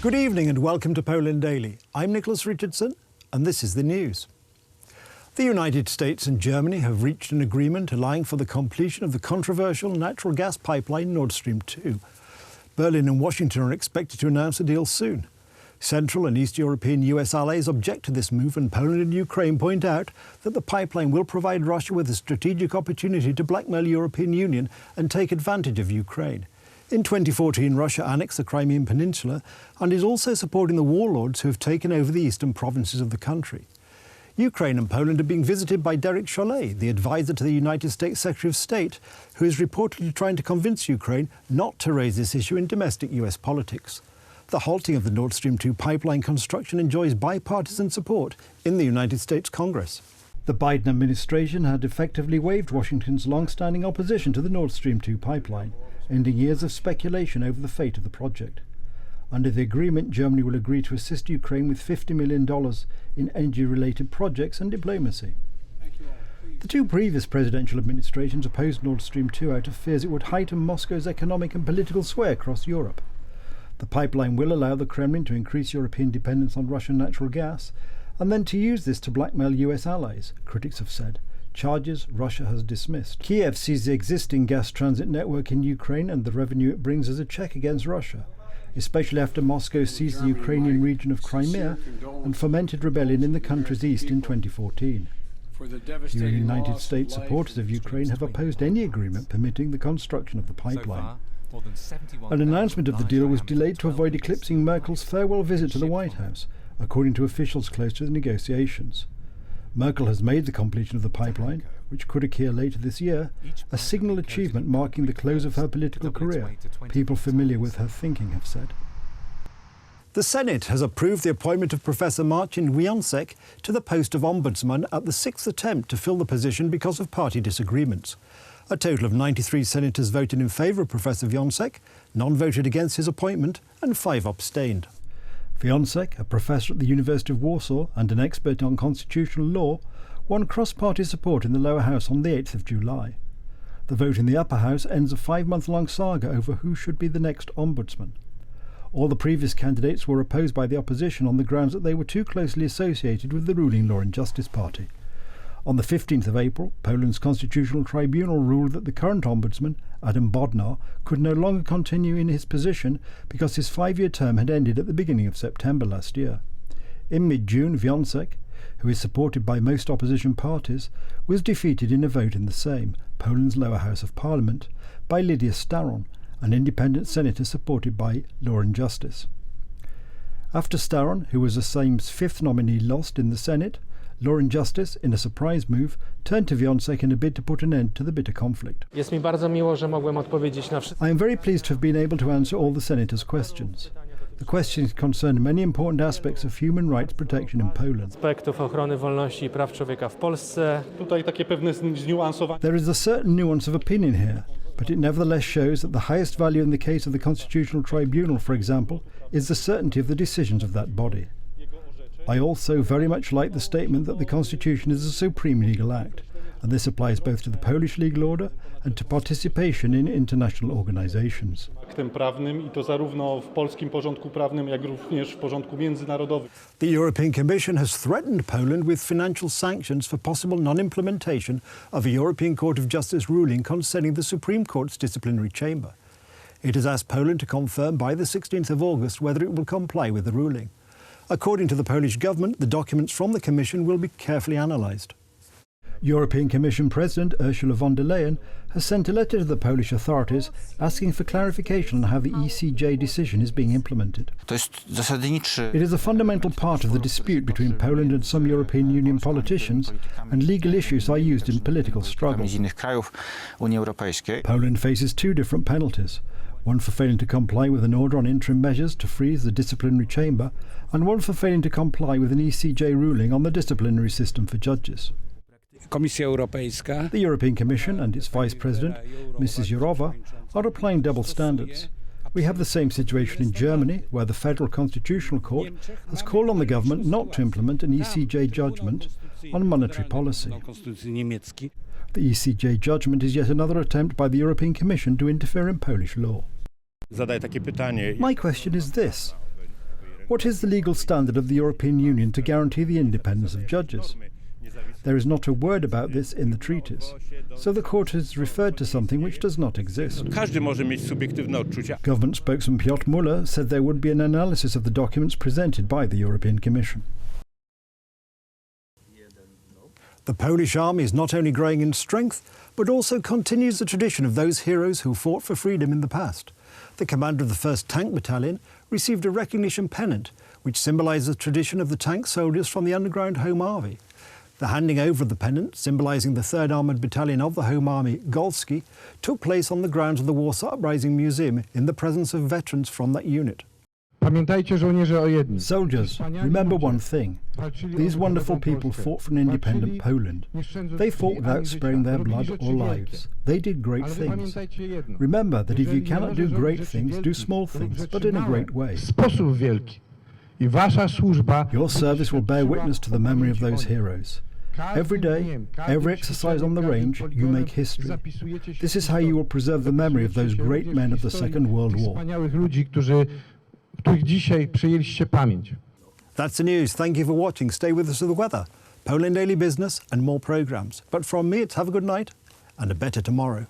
Good evening and welcome to Poland Daily. I'm Nicholas Richardson and this is the news. The United States and Germany have reached an agreement allowing for the completion of the controversial natural gas pipeline Nord Stream2. Berlin and Washington are expected to announce a deal soon. Central and East European US allies object to this move, and Poland and Ukraine point out that the pipeline will provide Russia with a strategic opportunity to blackmail the European Union and take advantage of Ukraine. In 2014, Russia annexed the Crimean peninsula and is also supporting the warlords who have taken over the eastern provinces of the country. Ukraine and Poland are being visited by Derek Chollet, the advisor to the United States Secretary of State, who is reportedly trying to convince Ukraine not to raise this issue in domestic US politics. The halting of the Nord Stream 2 pipeline construction enjoys bipartisan support in the United States Congress. The Biden administration had effectively waived Washington's long-standing opposition to the Nord Stream 2 pipeline, ending years of speculation over the fate of the project. Under the agreement, Germany will agree to assist Ukraine with $50 million in energy-related projects and diplomacy. The two previous presidential administrations opposed Nord Stream 2 out of fears it would heighten Moscow's economic and political sway across Europe. The pipeline will allow the Kremlin to increase European dependence on Russian natural gas and then to use this to blackmail US allies, critics have said. Charges Russia has dismissed. Kiev sees the existing gas transit network in Ukraine and the revenue it brings as a check against Russia, especially after Moscow seized the Ukrainian region of Crimea and fomented rebellion in the country's east in 2014. The United States supporters of Ukraine have opposed any agreement permitting the construction of the pipeline. An announcement of the deal was delayed to avoid eclipsing Merkel's farewell visit to the White House, according to officials close to the negotiations. Merkel has made the completion of the pipeline, which could occur later this year, a signal achievement marking the close of her political career, people familiar with her thinking have said. The Senate has approved the appointment of Professor Marcin Wiączek to the post of Ombudsman at the sixth attempt to fill the position because of party disagreements. A total of 93 senators voted in favour of Professor Wiączek, none voted against his appointment and 5 abstained. Wiączek, a professor at the University of Warsaw and an expert on constitutional law, won cross-party support in the lower house on the 8th of July. The vote in the upper house ends a 5-month-long saga over who should be the next ombudsman. All the previous candidates were opposed by the opposition on the grounds that they were too closely associated with the ruling Law and Justice Party. On the 15th of April, Poland's Constitutional Tribunal ruled that the current ombudsman, Adam Bodnar, could no longer continue in his position because his 5-year term had ended at the beginning of September last year. In mid-June, Wiączek, who is supported by most opposition parties, was defeated in a vote in the Sejm, Poland's lower house of parliament, by Lydia Staroń, an independent senator supported by Law and Justice. After Staroń, who was the Sejm's 5th nominee, lost in the Senate, Law and Justice, in a surprise move, turned to Wiączek in a bid to put an end to the bitter conflict. I am very pleased to have been able to answer all the Senators' questions. The questions concern many important aspects of human rights protection in Poland. There is a certain nuance of opinion here, but it nevertheless shows that the highest value in the case of the Constitutional Tribunal, for example, is the certainty of the decisions of that body. I also very much like the statement that the Constitution is a supreme legal act, and this applies both to the Polish legal order and to participation in international organizations. The European Commission has threatened Poland with financial sanctions for possible non-implementation of a European Court of Justice ruling concerning the Supreme Court's disciplinary chamber. It has asked Poland to confirm by the 16th of August whether it will comply with the ruling. According to the Polish government, the documents from the Commission will be carefully analysed. European Commission President Ursula von der Leyen has sent a letter to the Polish authorities asking for clarification on how the ECJ decision is being implemented. It is a fundamental part of the dispute between Poland and some European Union politicians, and legal issues are used in political struggles. Poland faces 2 different penalties. One for failing to comply with an order on interim measures to freeze the disciplinary chamber, and one for failing to comply with an ECJ ruling on the disciplinary system for judges. The European Commission and its Vice President, Mrs. Jourova, are applying double standards. We have the same situation in Germany, where the Federal Constitutional Court has called on the government not to implement an ECJ judgment on monetary policy. The ECJ judgment is yet another attempt by the European Commission to interfere in Polish law. My question is this: What is the legal standard of the European Union to guarantee the independence of judges? There is not a word about this in the treaties, so the court has referred to something which does not exist. Government spokesman Piotr Muller said there would be an analysis of the documents presented by the European Commission. The Polish army is not only growing in strength, but also continues the tradition of those heroes who fought for freedom in the past. The commander of the 1st Tank Battalion received a recognition pennant, which symbolises the tradition of the tank soldiers from the underground Home Army. The handing over of the pennant, symbolising the 3rd Armoured Battalion of the Home Army, Golski, took place on the grounds of the Warsaw Uprising Museum in the presence of veterans from that unit. Soldiers, remember one thing. These wonderful people fought for an independent Poland. They fought without sparing their blood or lives. They did great things. Remember that if you cannot do great things, do small things, but in a great way. Your service will bear witness to the memory of those heroes. Every day, every exercise on the range, you make history. This is how you will preserve the memory of those great men of the Second World War. That's the news. Thank you for watching. Stay with us for the weather, Poland Daily Business and more programmes. But from me, it's have a good night and a better tomorrow.